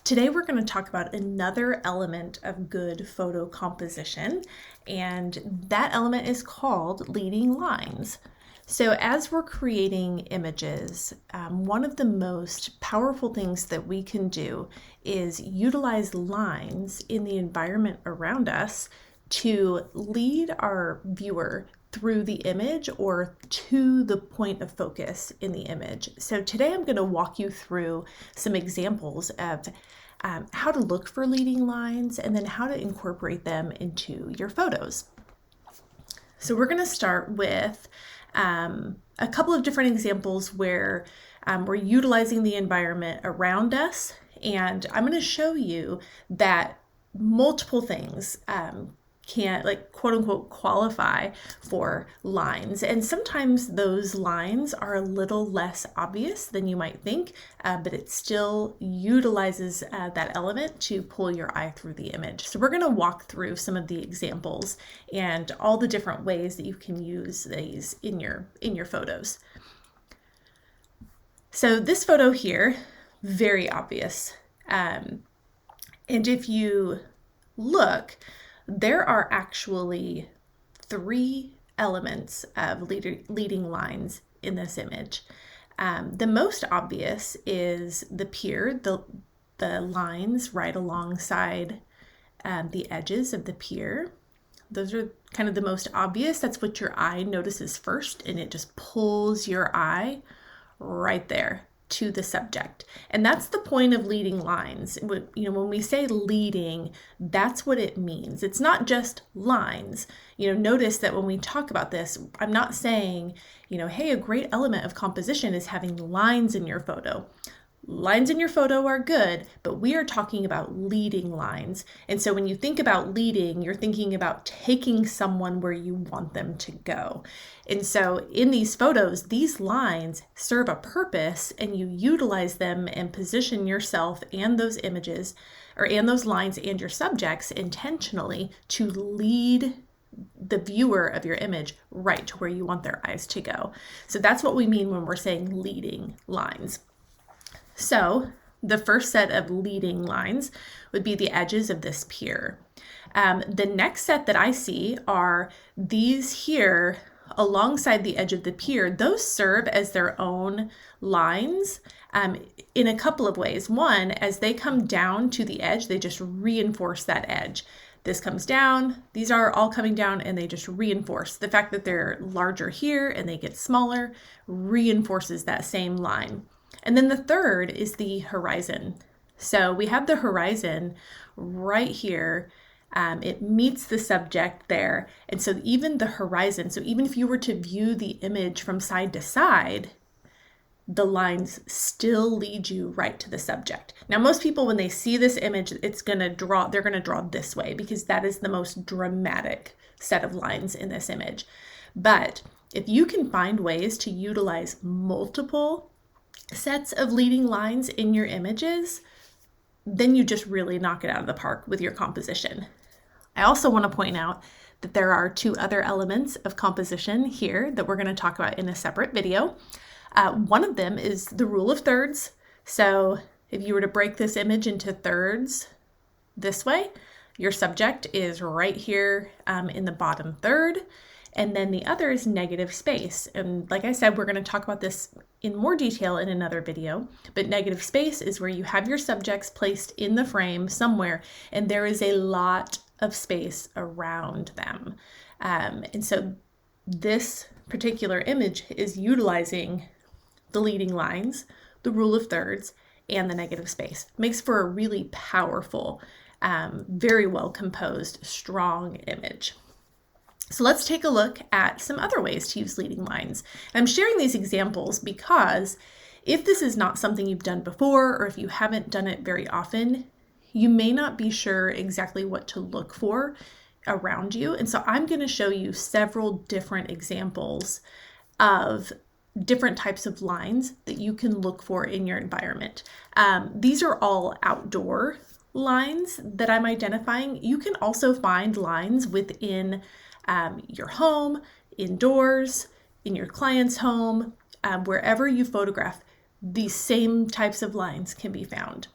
Today we're going to talk about another element of good photo composition, and that element is called leading lines. So as we're creating images, one of the most powerful things that we can do is utilize lines in the environment around us to lead our viewer through the image or to the point of focus in the image. So today I'm going to walk you through some examples of how to look for leading lines and then how to incorporate them into your photos. So we're going to start with a couple of different examples where we're utilizing the environment around us, and I'm going to show you that multiple things can, like, quote unquote, qualify for lines. And sometimes those lines are a little less obvious than you might think, but it still utilizes that element to pull your eye through the image. So we're going to walk through some of the examples and all the different ways that you can use these in your photos. So this photo here, very obvious. And if you look, there are actually three elements of leading lines in this image. The most obvious is the pier, the lines right alongside the edges of the pier. Those are kind of the most obvious. That's what your eye notices first, and it just pulls your eye right there to the subject. And that's the point of leading lines. When we say leading, that's what it means. It's not just lines. Notice that when we talk about this, I'm not saying, hey, a great element of composition is having lines in your photo. Lines in your photo are good, but we are talking about leading lines. And so when you think about leading, you're thinking about taking someone where you want them to go. And so in these photos, these lines serve a purpose, and you utilize them and position yourself and those images, and those lines and your subjects intentionally to lead the viewer of your image right to where you want their eyes to go. So that's what we mean when we're saying leading lines. So the first set of leading lines would be the edges of this pier. The next set that I see are these here alongside the edge of the pier. Those serve as their own lines in a couple of ways. One, as they come down to the edge, they just reinforce that edge. This comes down, these are all coming down, and they just reinforce. The fact that they're larger here and they get smaller reinforces that same line. And then the third is the horizon. So we have the horizon right here. It meets the subject there. And so even the horizon, so even if you were to view the image from side to side, the lines still lead you right to the subject. Now, most people, when they see this image, they're going to draw this way because that is the most dramatic set of lines in this image. But if you can find ways to utilize multiple sets of leading lines in your images, then you just really knock it out of the park with your composition. I also want to point out that there are two other elements of composition here that we're going to talk about in a separate video. One of them is the rule of thirds. So if you were to break this image into thirds this way, your subject is right here in the bottom third. And then the other is negative space. And like I said, we're going to talk about this in more detail in another video. But negative space is where you have your subjects placed in the frame somewhere, and there is a lot of space around them. And so this particular image is utilizing the leading lines, the rule of thirds, and the negative space. It makes for a really powerful, very well composed, strong image. So let's take a look at some other ways to use leading lines. And I'm sharing these examples because if this is not something you've done before, or if you haven't done it very often, you may not be sure exactly what to look for around you. And so I'm going to show you several different examples of different types of lines that you can look for in your environment. These are all outdoor lines that I'm identifying. You can also find lines within your home, indoors, in your client's home, wherever you photograph, these same types of lines can be found.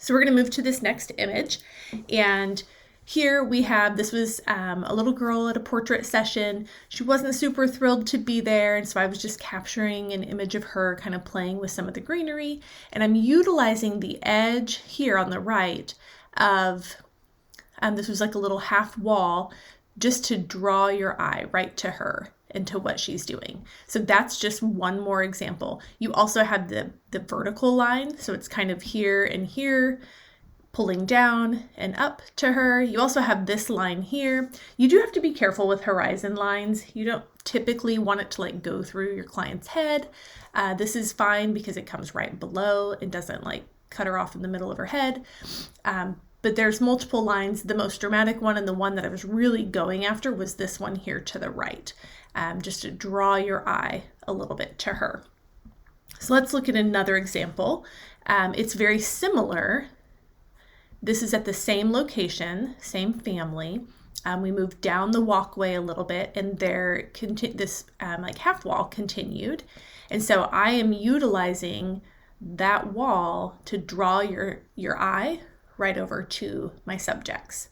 So we're going to move to this next image, and here we have, this was a little girl at a portrait session. She wasn't super thrilled to be there, and so I was just capturing an image of her kind of playing with some of the greenery, and I'm utilizing the edge here on the right of, this was like a little half wall, just to draw your eye right to her and to what she's doing. So that's just one more example. You also have the vertical line, so it's kind of here and here, pulling down and up to her. You also have this line here. You do have to be careful with horizon lines. You don't typically want it to like go through your client's head. This is fine because it comes right below. It doesn't like cut her off in the middle of her head. But there's multiple lines. The most dramatic one and the one that I was really going after was this one here to the right, just to draw your eye a little bit to her. So let's look at another example. It's very similar. This is at the same location, same family. We moved down the walkway a little bit, and this like half wall continued. And so I am utilizing that wall to draw your eye right over to my subjects.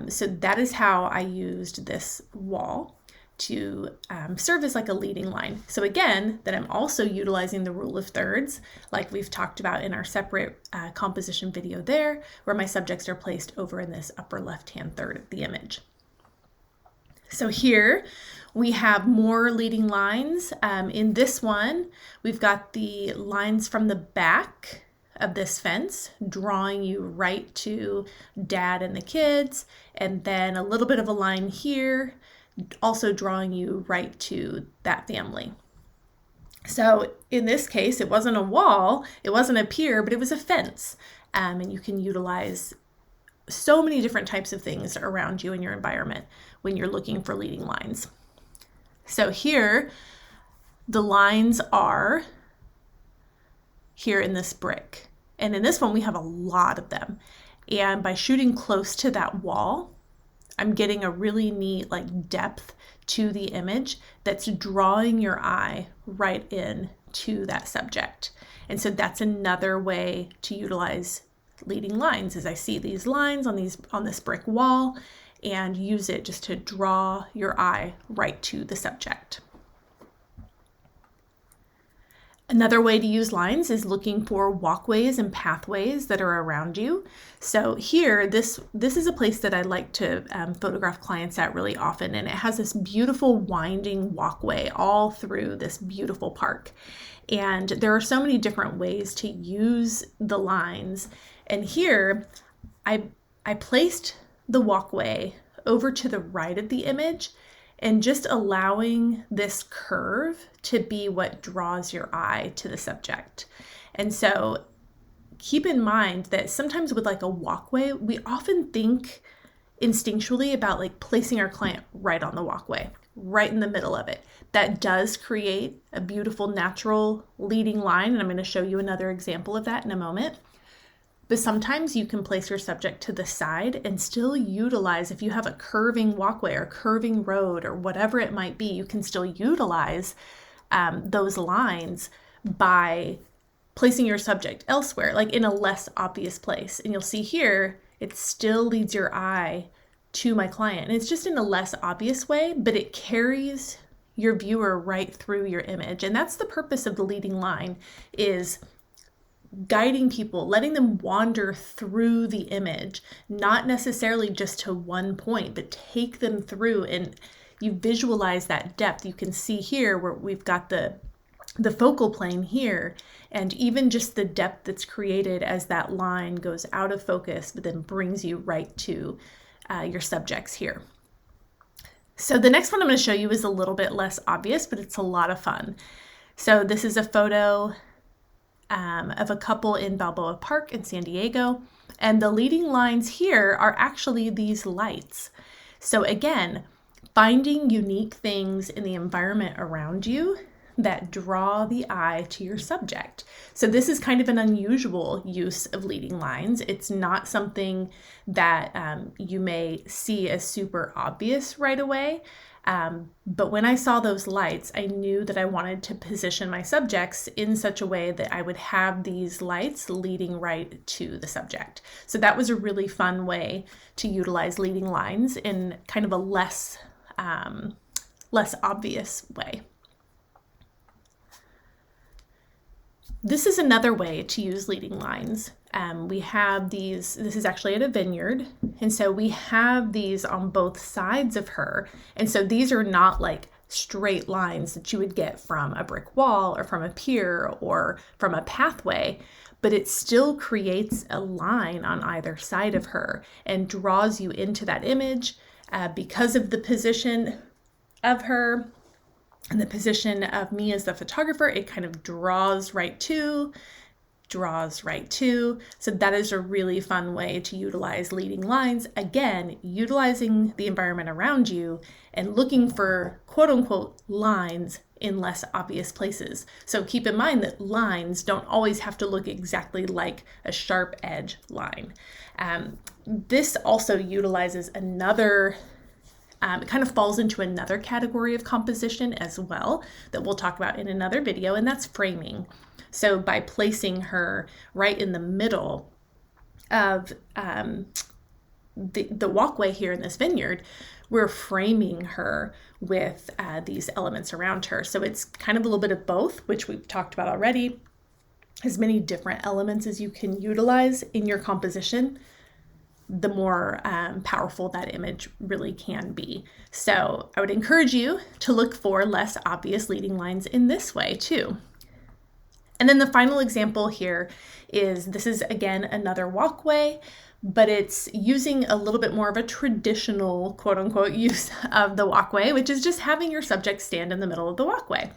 So that is how I used this wall to serve as like a leading line. So again, that I'm also utilizing the rule of thirds, like we've talked about in our separate composition video there, where my subjects are placed over in this upper left-hand third of the image. So here we have more leading lines. In this one, we've got the lines from the back of this fence, drawing you right to dad and the kids, and then a little bit of a line here, also drawing you right to that family. So in this case, it wasn't a wall, it wasn't a pier, but it was a fence. And you can utilize so many different types of things around you in your environment when you're looking for leading lines. So here, the lines are here in this brick. And in this one, we have a lot of them. And by shooting close to that wall, I'm getting a really neat like depth to the image that's drawing your eye right in to that subject. And so that's another way to utilize leading lines, is I see these lines on this brick wall and use it just to draw your eye right to the subject. Another way to use lines is looking for walkways and pathways that are around you. So here, this is a place that I like to photograph clients at really often, and it has this beautiful winding walkway all through this beautiful park. And there are so many different ways to use the lines. And here, I placed the walkway over to the right of the image, and just allowing this curve to be what draws your eye to the subject. And so keep in mind that sometimes with like a walkway, we often think instinctually about like placing our client right on the walkway, right in the middle of it. That does create a beautiful natural leading line, and I'm going to show you another example of that in a moment. But sometimes you can place your subject to the side and still utilize, if you have a curving walkway or curving road or whatever it might be, you can still utilize those lines by placing your subject elsewhere, like in a less obvious place. And you'll see here, it still leads your eye to my client. And it's just in a less obvious way, but it carries your viewer right through your image. And that's the purpose of the leading line, is guiding people, letting them wander through the image, not necessarily just to one point, but take them through, and you visualize that depth. You can see here where we've got the focal plane here, and even just the depth that's created as that line goes out of focus, but then brings you right to your subjects here. So the next one I'm going to show you is a little bit less obvious, but it's a lot of fun. So this is a photo of a couple in Balboa Park in San Diego. And the leading lines here are actually these lights. So again, finding unique things in the environment around you that draw the eye to your subject. So this is kind of an unusual use of leading lines. It's not something that you may see as super obvious right away. But when I saw those lights, I knew that I wanted to position my subjects in such a way that I would have these lights leading right to the subject. So that was a really fun way to utilize leading lines in kind of a less obvious way. This is another way to use leading lines. We have these, this is actually at a vineyard, and so we have these on both sides of her, and so these are not like straight lines that you would get from a brick wall or from a pier or from a pathway, but it still creates a line on either side of her and draws you into that image because of the position of her and the position of me as the photographer. It kind of draws right to. So that is a really fun way to utilize leading lines. Again, utilizing the environment around you and looking for quote unquote lines in less obvious places. So keep in mind that lines don't always have to look exactly like a sharp edge line. This also utilizes another it kind of falls into another category of composition as well that we'll talk about in another video, and that's framing. So by placing her right in the middle of the walkway here in this vineyard, we're framing her with these elements around her. So it's kind of a little bit of both, which we've talked about already. As many different elements as you can utilize in your composition, the more powerful that image really can be. So I would encourage you to look for less obvious leading lines in this way too. And then the final example here is, this is again another walkway, but it's using a little bit more of a traditional quote unquote use of the walkway, which is just having your subject stand in the middle of the walkway.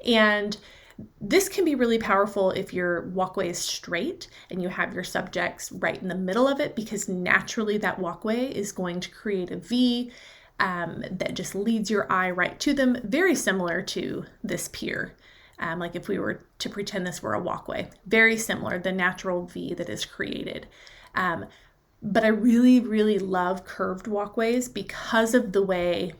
And this can be really powerful if your walkway is straight and you have your subjects right in the middle of it, because naturally that walkway is going to create a V that just leads your eye right to them, very similar to this pier. Like if we were to pretend this were a walkway, very similar, the natural V that is created. But I really, really love curved walkways because of the way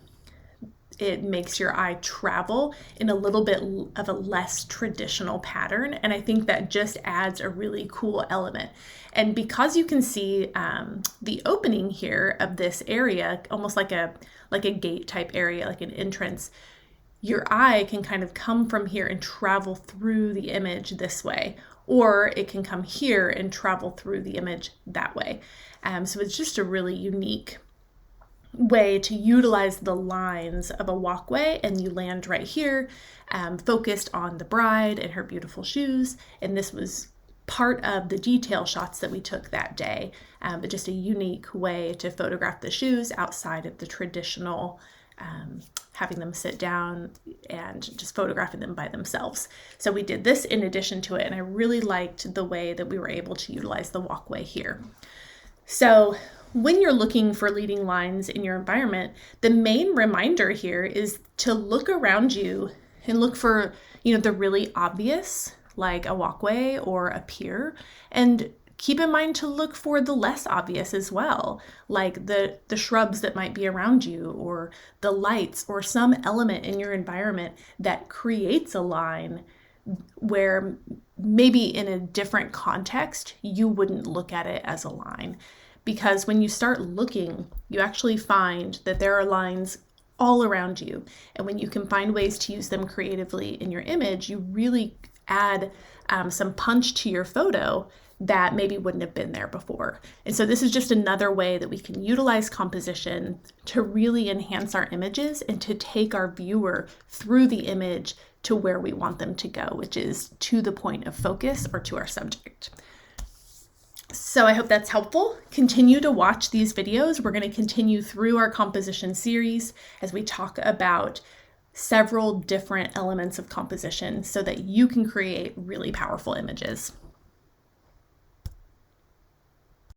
it makes your eye travel in a little bit of a less traditional pattern. And I think that just adds a really cool element. And because you can see the opening here of this area, almost like a gate type area, like an entrance, your eye can kind of come from here and travel through the image this way, or it can come here and travel through the image that way. So it's just a really unique way to utilize the lines of a walkway, and you land right here, focused on the bride and her beautiful shoes. And this was part of the detail shots that we took that day, but just a unique way to photograph the shoes outside of the traditional having them sit down and just photographing them by themselves. So we did this in addition to it, and I really liked the way that we were able to utilize the walkway here. So when you're looking for leading lines in your environment, the main reminder here is to look around you and look for, the really obvious, like a walkway or a pier, and keep in mind to look for the less obvious as well, like the shrubs that might be around you, or the lights, or some element in your environment that creates a line where maybe in a different context, you wouldn't look at it as a line. Because when you start looking, you actually find that there are lines all around you. And when you can find ways to use them creatively in your image, you really add some punch to your photo that maybe wouldn't have been there before. And so this is just another way that we can utilize composition to really enhance our images and to take our viewer through the image to where we want them to go, which is to the point of focus or to our subject. So I hope that's helpful. Continue to watch these videos. We're going to continue through our composition series as we talk about several different elements of composition so that you can create really powerful images.